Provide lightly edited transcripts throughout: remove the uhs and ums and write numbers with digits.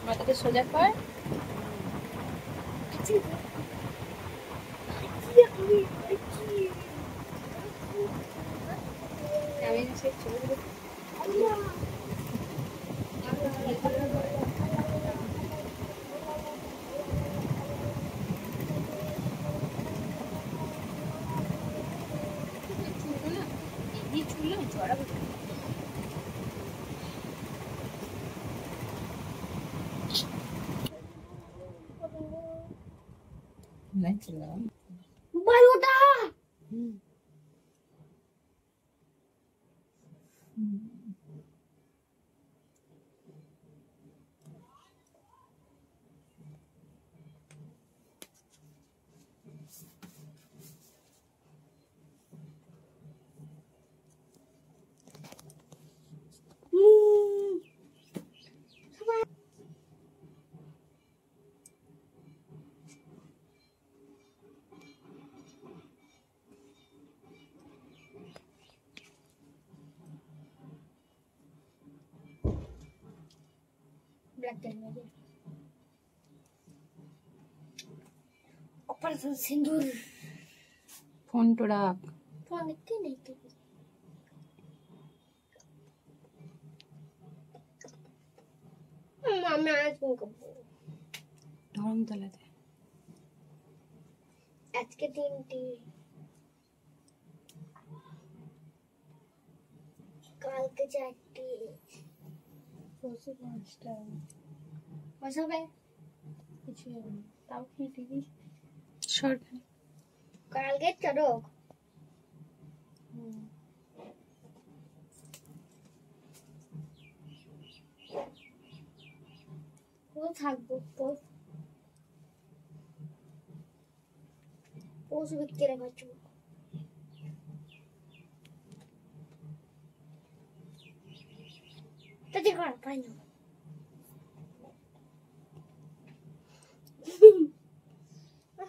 মাথাটা সোজা কর। আমি সে চুল বায়োটা ऑपरेशन सिंदूर फोन तो रख। फोन देखते नहीं तो मामा आज को ধরম তলাতে আজকে তিনটি কালকে চারটি পরশু পাঁচটা মশাবে কিছু হবে না। তাও কি টিভি শর্ট কালকে চড়ক ও থাকবো পরশু বিকেলে খাচ্ছি তাতে করা পাই না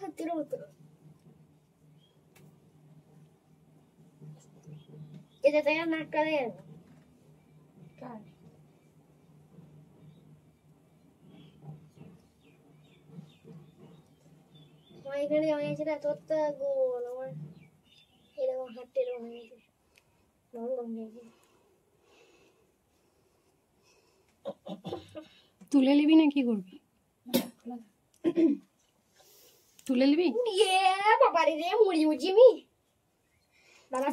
সত্যি হতো এটা তাই নাক করে কার এখানে হয়েছে না তোর তো গোল আমার এরকম হাঁটতে এরকম হয়েছে নরম হয়েছে তুলে নিবি না কি করবি? তুলে নিবি? বাবারে রে মুড়ি উজিমি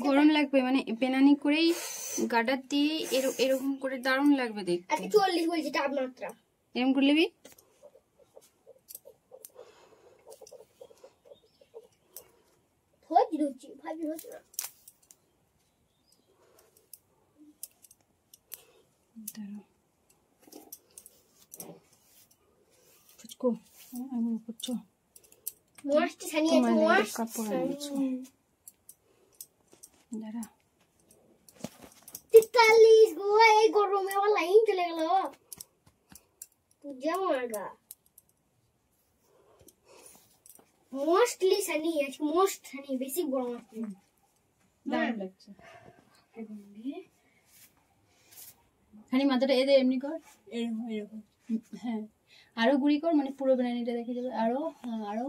গরম লাগবে মানে পেনানি করেই গাডার দিয়ে এরকম করে দারুণ লাগবে দেখতে। আজকে 40 বলছি তাপমাত্রা এরকম করে নিবি। হয় রুচি ভাবি হচ্ছে না ফুচকো আমি ফুচকো মস্ত ছানিয়ে মস্ত কাপড় আনছো দাঁড়া 43 গো এই গরমে আমার লাইন চলে গেল পূজা মারগা মোস্টলি সানি আছে মোস্ট সানি বেশি গরম আছে দারুণ লাগছে খালি মাথাটা এদের এমনি কর এরকম এরকম হ্যাঁ আরো গুড়ি কর মানে পুরো বেনানিটা দেখে যাবে আরো হ্যাঁ আরো